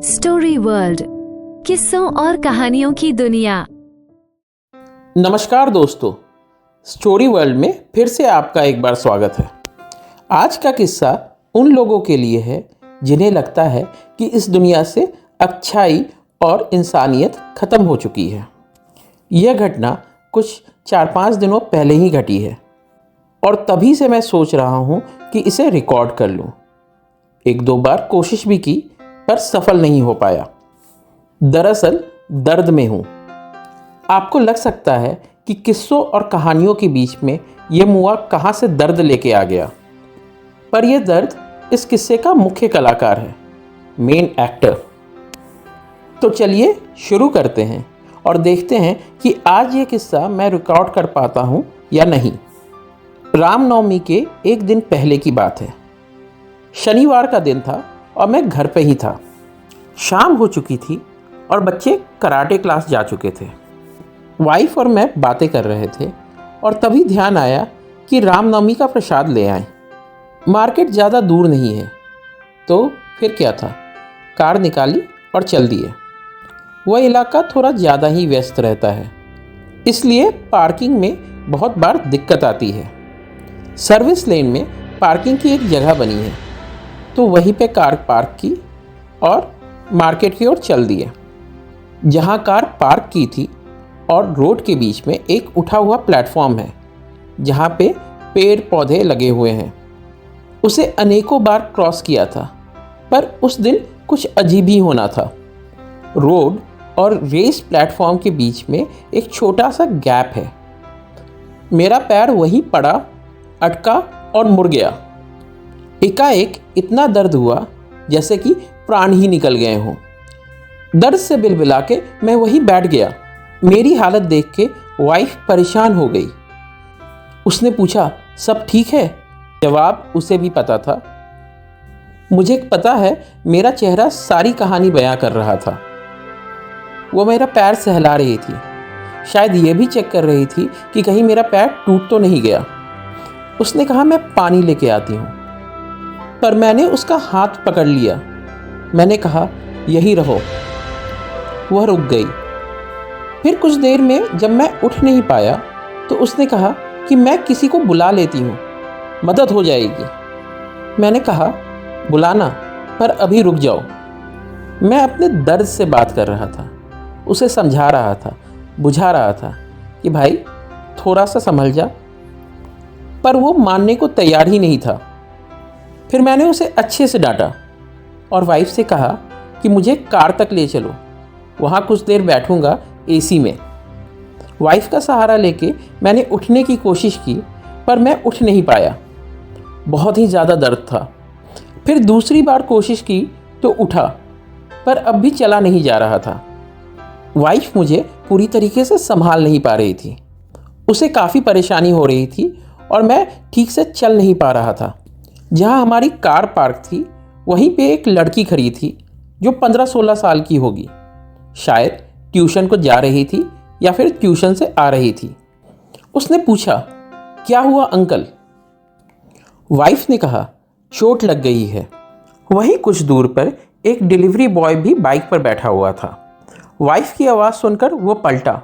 Story world, किस्सों और कहानियों की दुनिया। नमस्कार दोस्तों, स्टोरी वर्ल्ड में फिर से आपका एक बार स्वागत है। आज का किस्सा उन लोगों के लिए है जिन्हें लगता है कि इस दुनिया से अच्छाई और इंसानियत खत्म हो चुकी है। यह घटना कुछ 4-5 दिनों पहले ही घटी है और तभी से मैं सोच रहा हूँ कि इसे रिकॉर्ड कर लूँ। 1-2 बार कोशिश भी की पर सफल नहीं हो पाया। दरअसल दर्द में हूँ। आपको लग सकता है कि किस्सों और कहानियों के बीच में यह मुआ कहाँ से दर्द लेके आ गया, पर यह दर्द इस किस्से का मुख्य कलाकार है, मेन एक्टर। तो चलिए शुरू करते हैं और देखते हैं कि आज ये किस्सा मैं रिकॉर्ड कर पाता हूँ या नहीं। रामनवमी के एक दिन पहले की बात है। शनिवार का दिन था और मैं घर पे ही था। शाम हो चुकी थी और बच्चे कराटे क्लास जा चुके थे। वाइफ और मैं बातें कर रहे थे और तभी ध्यान आया कि रामनवमी का प्रसाद ले आएं। मार्केट ज़्यादा दूर नहीं है, तो फिर क्या था, कार निकाली और चल दिए। वह इलाका थोड़ा ज़्यादा ही व्यस्त रहता है, इसलिए पार्किंग में बहुत बार दिक्कत आती है। सर्विस लेन में पार्किंग की एक जगह बनी है, तो वहीं पे कार पार्क की और मार्केट की ओर चल दिए। जहाँ कार पार्क की थी और रोड के बीच में एक उठा हुआ प्लेटफॉर्म है, जहाँ पे पेड़ पौधे लगे हुए हैं। उसे अनेकों बार क्रॉस किया था, पर उस दिन कुछ अजीब ही होना था। रोड और रेस प्लेटफॉर्म के बीच में एक छोटा सा गैप है। मेरा पैर वहीं पड़ा, अटका और मुड़ गया। एकाएक इतना दर्द हुआ जैसे कि प्राण ही निकल गए हों। दर्द से बिलबिला के मैं वहीं बैठ गया। मेरी हालत देख के वाइफ परेशान हो गई। उसने पूछा, सब ठीक है? जवाब उसे भी पता था। मुझे पता है मेरा चेहरा सारी कहानी बयां कर रहा था। वो मेरा पैर सहला रही थी, शायद ये भी चेक कर रही थी कि कहीं मेरा पैर टूट तो नहीं गया। उसने कहा, मैं पानी लेके आती हूँ, पर मैंने उसका हाथ पकड़ लिया। मैंने कहा, यही रहो। वह रुक गई। फिर कुछ देर में जब मैं उठ नहीं पाया तो उसने कहा कि मैं किसी को बुला लेती हूँ, मदद हो जाएगी। मैंने कहा, बुलाना, पर अभी रुक जाओ। मैं अपने दर्द से बात कर रहा था, उसे समझा रहा था, बुझा रहा था कि भाई थोड़ा सा संभल जा, पर वो मानने को तैयार ही नहीं था। फिर मैंने उसे अच्छे से डांटा और वाइफ से कहा कि मुझे कार तक ले चलो, वहाँ कुछ देर बैठूंगा एसी में। वाइफ का सहारा लेके मैंने उठने की कोशिश की, पर मैं उठ नहीं पाया। बहुत ही ज़्यादा दर्द था। फिर दूसरी बार कोशिश की तो उठा, पर अब भी चला नहीं जा रहा था। वाइफ मुझे पूरी तरीके से संभाल नहीं पा रही थी। उसे काफ़ी परेशानी हो रही थी और मैं ठीक से चल नहीं पा रहा था। जहाँ हमारी कार पार्क थी वहीं पे एक लड़की खड़ी थी जो 15-16 साल की होगी। शायद ट्यूशन को जा रही थी या फिर ट्यूशन से आ रही थी। उसने पूछा, क्या हुआ अंकल? वाइफ ने कहा, चोट लग गई है। वहीं कुछ दूर पर एक डिलीवरी बॉय भी बाइक पर बैठा हुआ था। वाइफ की आवाज़ सुनकर वो पलटा,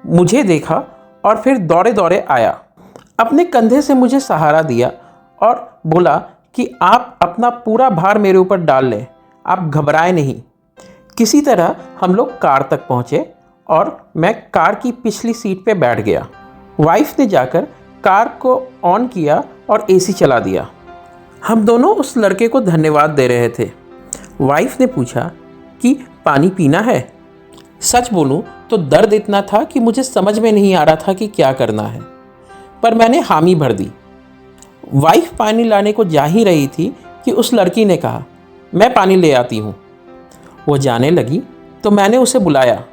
मुझे देखा और फिर दौड़े दौड़े आया। अपने कंधे से मुझे सहारा दिया और बोला कि आप अपना पूरा भार मेरे ऊपर डाल लें, आप घबराएं नहीं। किसी तरह हम लोग कार तक पहुँचे और मैं कार की पिछली सीट पे बैठ गया। वाइफ ने जाकर कार को ऑन किया और एसी चला दिया। हम दोनों उस लड़के को धन्यवाद दे रहे थे। वाइफ ने पूछा कि पानी पीना है? सच बोलूं तो दर्द इतना था कि मुझे समझ में नहीं आ रहा था कि क्या करना है, पर मैंने हामी भर दी। वाइफ पानी लाने को जा ही रही थी कि उस लड़की ने कहा, मैं पानी ले आती हूँ। वो जाने लगी तो मैंने उसे बुलाया।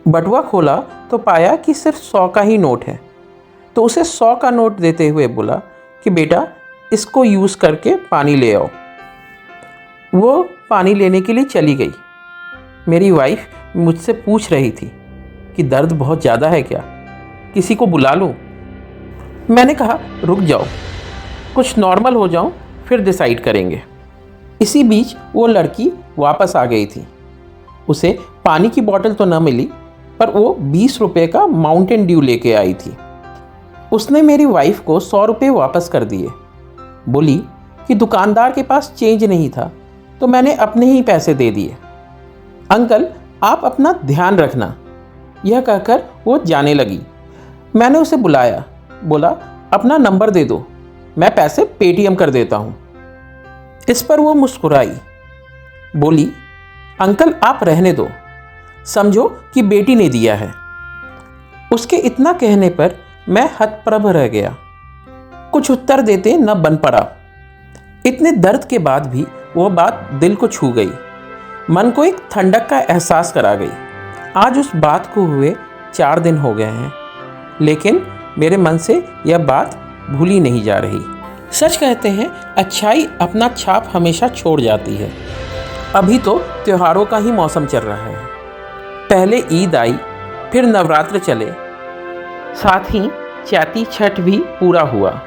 बटुआ खोला तो पाया कि सिर्फ 100 का ही नोट है, तो उसे 100 का नोट देते हुए बोला कि बेटा इसको यूज़ करके पानी ले आओ। वो पानी लेने के लिए चली गई। मेरी वाइफ मुझसे पूछ रही थी कि दर्द बहुत ज़्यादा है क्या, किसी को बुला लूँ? मैंने कहा, रुक जाओ, कुछ नॉर्मल हो जाऊं फिर डिसाइड करेंगे। इसी बीच वो लड़की वापस आ गई थी। उसे पानी की बोतल तो न मिली, पर वो 20 रुपये का माउंटेन ड्यू लेके आई थी। उसने मेरी वाइफ को 100 रुपये वापस कर दिए। बोली कि दुकानदार के पास चेंज नहीं था, तो मैंने अपने ही पैसे दे दिए। अंकल, आप अपना ध्यान रखना, यह कहकर वो जाने लगी। मैंने उसे बुलाया, बोला अपना नंबर दे दो, मैं पैसे पेटीएम कर देता हूँ। इस पर वो मुस्कुराई, बोली अंकल आप रहने दो, समझो कि बेटी ने दिया है। उसके इतना कहने पर मैं हतप्रभ रह गया, कुछ उत्तर देते न बन पड़ा। इतने दर्द के बाद भी वह बात दिल को छू गई, मन को एक ठंडक का एहसास करा गई। आज उस बात को हुए 4 दिन हो गए हैं, लेकिन मेरे मन से यह बात भूली नहीं जा रही। सच कहते हैं अच्छाई अपना छाप हमेशा छोड़ जाती है। अभी तो त्योहारों का ही मौसम चल रहा है। पहले ईद आई, फिर नवरात्र चले, साथ ही चैती छठ भी पूरा हुआ।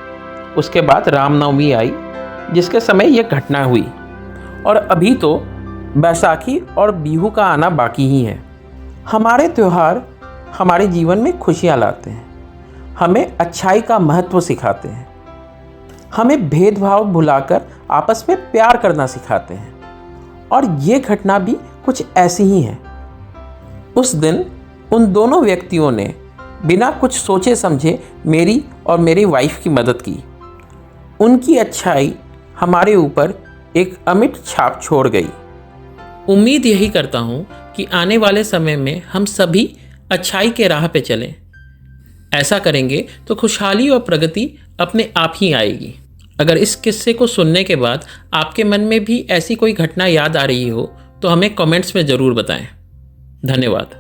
उसके बाद रामनवमी आई, जिसके समय यह घटना हुई, और अभी तो बैसाखी और बिहू का आना बाकी ही है। हमारे त्यौहार हमारे जीवन में खुशियाँ लाते हैं, हमें अच्छाई का महत्व सिखाते हैं, हमें भेदभाव भुलाकर आपस में प्यार करना सिखाते हैं। और ये घटना भी कुछ ऐसी ही है। उस दिन उन दोनों व्यक्तियों ने बिना कुछ सोचे समझे मेरी और मेरी वाइफ की मदद की। उनकी अच्छाई हमारे ऊपर एक अमिट छाप छोड़ गई। उम्मीद यही करता हूँ कि आने वाले समय में हम सभी अच्छाई के राह पे चलें। ऐसा करेंगे तो खुशहाली और प्रगति अपने आप ही आएगी। अगर इस किस्से को सुनने के बाद आपके मन में भी ऐसी कोई घटना याद आ रही हो तो हमें कमेंट्स में ज़रूर बताएं। धन्यवाद।